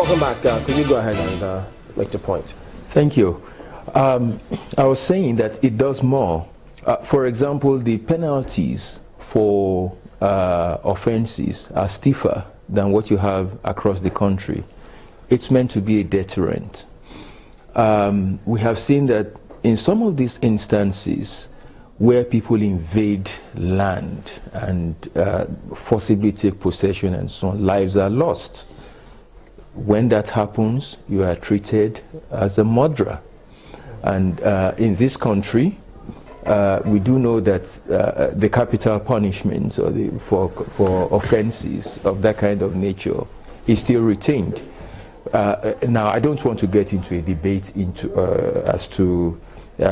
Welcome back. Could you go ahead and make the point? Thank you. I was saying that it does more. For example, the penalties for offenses are stiffer than what you have across the country. It's meant to be a deterrent. We have seen that in some of these instances where people invade land and forcibly take possession and so on, lives are lost. When that happens, you are treated as a murderer. And in this country, we do know that the capital punishment for offenses of that kind of nature is still retained. Now, I don't want to get into a debate as to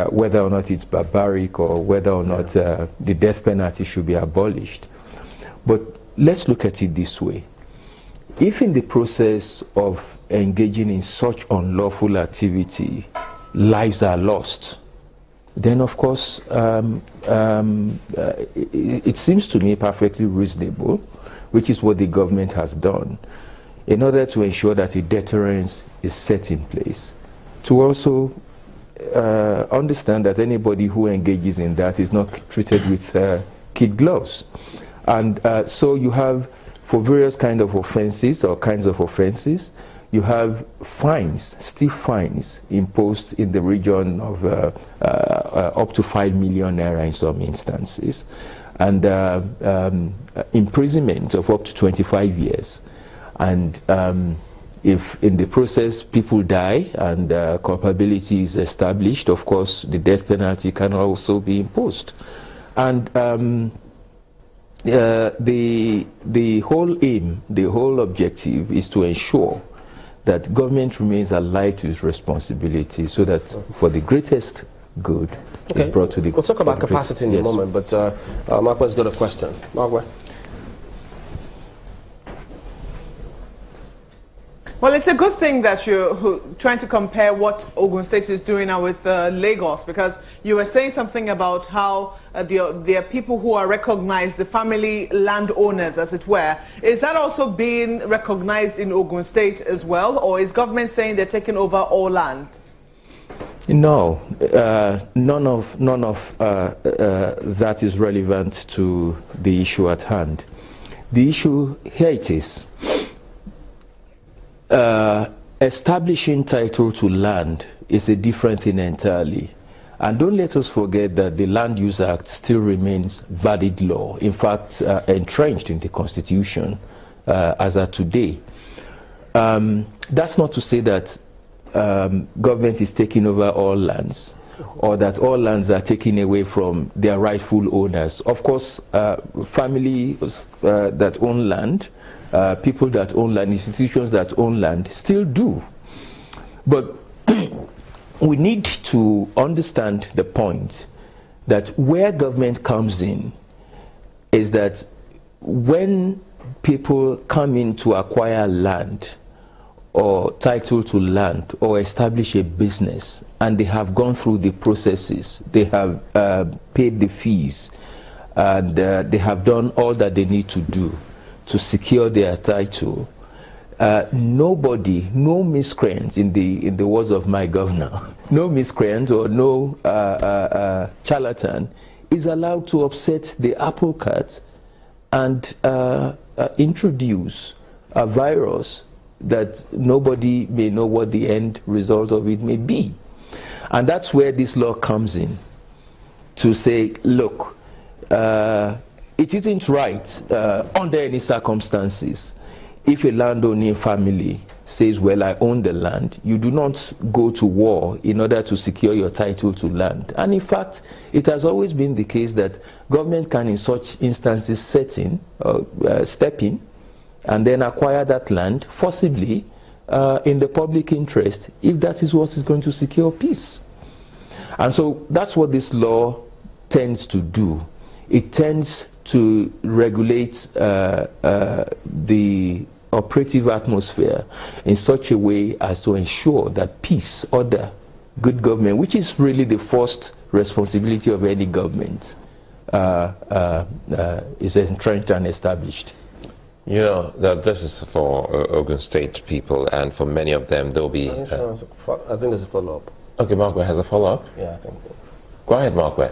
whether or not it's barbaric or whether or not the death penalty should be abolished. But let's look at it this way. If in the process of engaging in such unlawful activity, lives are lost, then of course it seems to me perfectly reasonable, which is what the government has done, in order to ensure that a deterrence is set in place, to also understand that anybody who engages in that is not treated with kid gloves. And so you have, for various kinds of offenses, you have fines, stiff fines imposed in the region of up to 5 million naira in some instances, and imprisonment of up to 25 years. And if in the process people die and culpability is established, of course the death penalty can also be imposed. And the whole aim, the whole objective is to ensure that government remains alive to its responsibility, so that for the greatest good is brought to the... We'll talk about capacity in a moment, but Markwa's got a question. Markwa. Well, it's a good thing that you're trying to compare what Ogun State is doing now with Lagos, because you were saying something about how there are people who are recognized, the family landowners, as it were. Is that also being recognized in Ogun State as well, or is government saying they're taking over all land? No, none of that is relevant to the issue at hand. The issue, here it is. Establishing title to land is a different thing entirely. And don't let us forget that the Land Use Act still remains valid law, in fact entrenched in the Constitution as of today. That's not to say that government is taking over all lands, or that all lands are taken away from their rightful owners. Of course, families that own land, people that own land, institutions that own land still do. But we need to understand the point that where government comes in is that when people come in to acquire land or title to land or establish a business, and they have gone through the processes, they have paid the fees, and they have done all that they need to do to secure their title, nobody, no miscreant, in the words of my governor, no miscreant or no charlatan is allowed to upset the apple cart and introduce a virus that nobody may know what the end result of it may be. And that's where this law comes in, to say, look, it isn't right under any circumstances if a landowning family says, well, I own the land, you do not go to war in order to secure your title to land. And in fact, it has always been the case that government can in such instances step in and then acquire that land forcibly in the public interest, if that is what is going to secure peace. And so that's what this law tends to do. It tends to regulate the operative atmosphere in such a way as to ensure that peace, order, good government, which is really the first responsibility of any government, is entrenched and established. You know, this is for Ogun State people, and for many of them, there'll be... I think there's a follow-up. Okay, Markwe has a follow-up? Yeah, I think so. Go ahead, Markwe.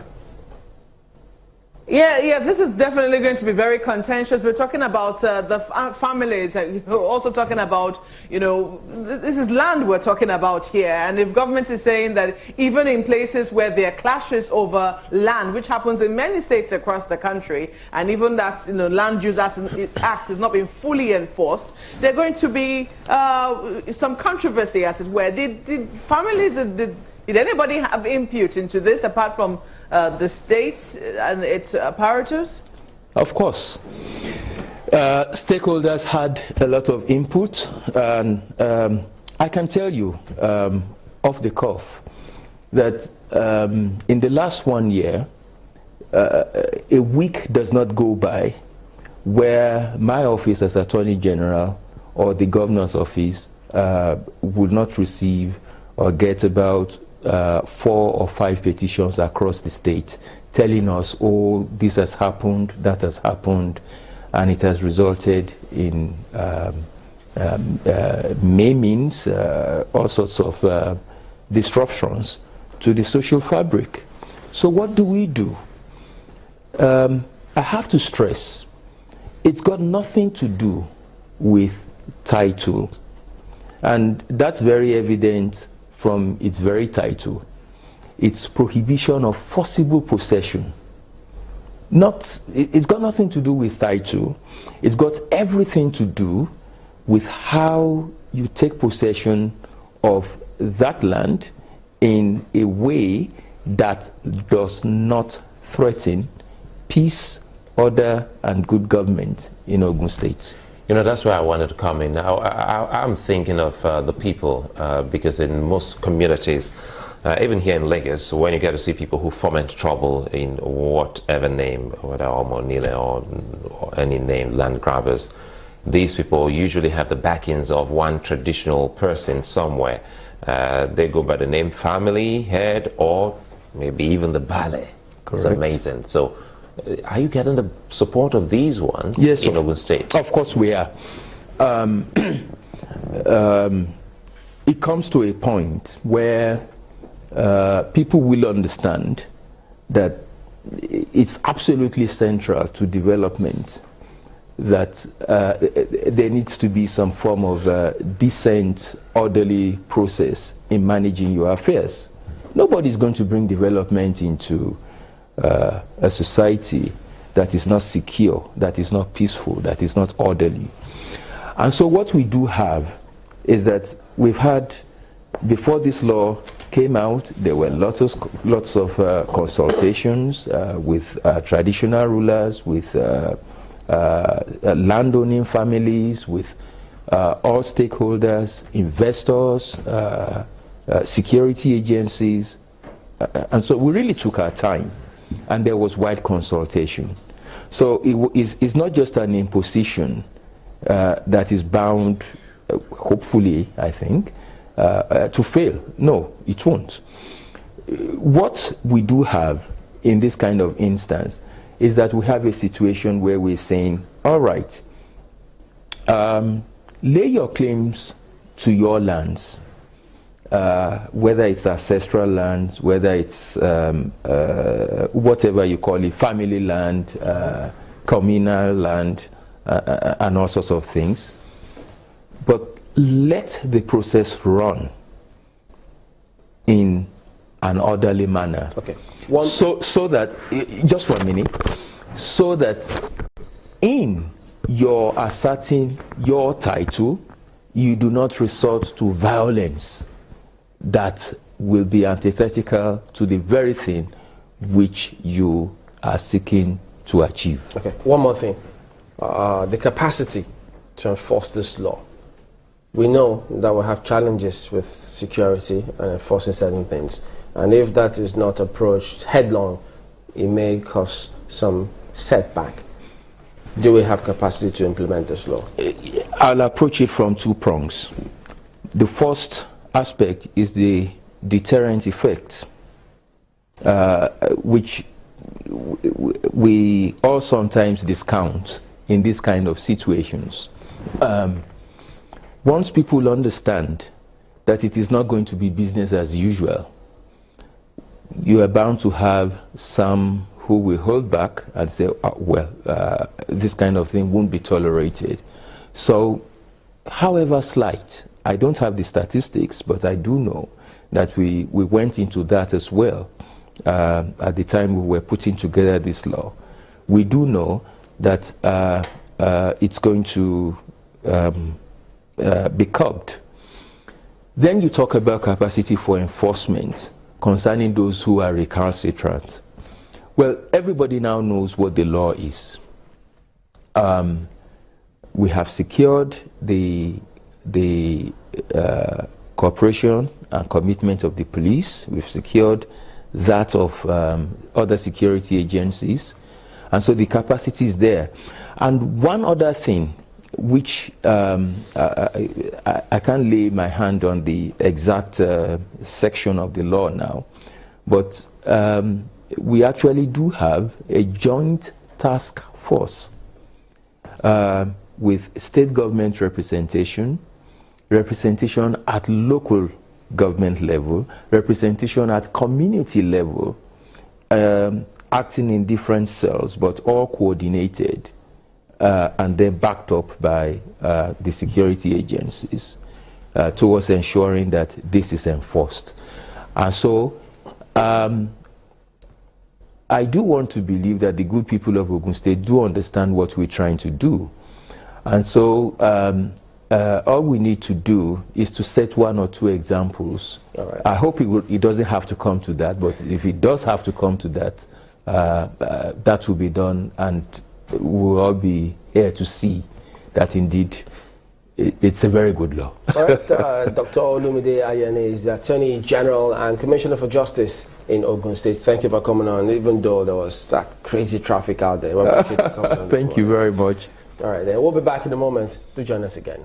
Yeah, this is definitely going to be very contentious. We're talking about the families, and also talking about, this is land we're talking about here. And if government is saying that even in places where there are clashes over land, which happens in many states across the country, and even that Land Use Act is not being fully enforced, there's going to be some controversy, as it were. Did families, did anybody have input into this apart from the state and its apparatus? Of course. Stakeholders had a lot of input, and I can tell you off the cuff that in the last 1 year, a week does not go by where my office as Attorney General or the Governor's office would not receive or get about 4 or 5 petitions across the state telling us, oh, this has happened, that has happened, and it has resulted in maimings, all sorts of disruptions to the social fabric. So what do? I have to stress, it's got nothing to do with title, and that's very evident from its very title. It's prohibition of forcible possession. It's got nothing to do with title. It's got everything to do with how you take possession of that land in a way that does not threaten peace, order, and good government in Ogun State. You know, that's where I wanted to come in. I'm thinking of the people, because in most communities, even here in Lagos, when you get to see people who foment trouble in whatever name, whether Omonile or any name, land grabbers, these people usually have the backings of one traditional person somewhere. They go by the name family, head, or maybe even the ballet. Correct. It's amazing. So, are you getting the support of these ones in Ogun State? Of course we are. It comes to a point where people will understand that it's absolutely central to development that there needs to be some form of decent, orderly process in managing your affairs. Nobody's going to bring development into a society that is not secure, that is not peaceful, that is not orderly. And so what we do have is that we've had, before this law came out, there were lots of consultations with traditional rulers, with landowning families, with all stakeholders, investors, security agencies, and so we really took our time, and there was wide consultation. So it's not just an imposition that is bound, hopefully, I think, to fail. No, it won't. What we do have in this kind of instance is that we have a situation where we're saying, all right, lay your claims to your lands, whether it's ancestral lands, whether it's whatever you call it, family land, communal land, and all sorts of things. But let the process run in an orderly manner. Okay. So that, just 1 minute, so that in your asserting your title, you do not resort to violence that will be antithetical to the very thing which you are seeking to achieve. Okay. One more thing. The capacity to enforce this law. We know that we have challenges with security and enforcing certain things. And if that is not approached headlong, it may cause some setback. Do we have capacity to implement this law? I'll approach it from 2 prongs. The first aspect is the deterrent effect, which we all sometimes discount in this kind of situations. Once people understand that it is not going to be business as usual, you are bound to have some who will hold back and say, this kind of thing won't be tolerated. So, however slight, I don't have the statistics, but I do know that we went into that as well at the time we were putting together this law. We do know that it's going to be curbed. Then you talk about capacity for enforcement concerning those who are recalcitrant. Well, everybody now knows what the law is. We have secured the cooperation and commitment of the police. We've secured that of other security agencies. And so the capacity is there. And one other thing, which I can't lay my hand on the exact section of the law now, but we actually do have a joint task force with state government representation at local government level, representation at community level, acting in different cells, but all coordinated and then backed up by the security agencies towards ensuring that this is enforced. And so I do want to believe that the good people of Ogun State do understand what we're trying to do. And so all we need to do is to set one or two examples. Right. I hope it doesn't have to come to that, but if it does have to come to that, that will be done, and we'll all be here to see that indeed it's a very good law. All right, Dr. Olumide Ayane is the Attorney General and Commissioner for Justice in Ogun State. Thank you for coming on, even though there was that crazy traffic out there. We appreciate you coming on. Thank you very much. All right, then we'll be back in a moment. Do join us again.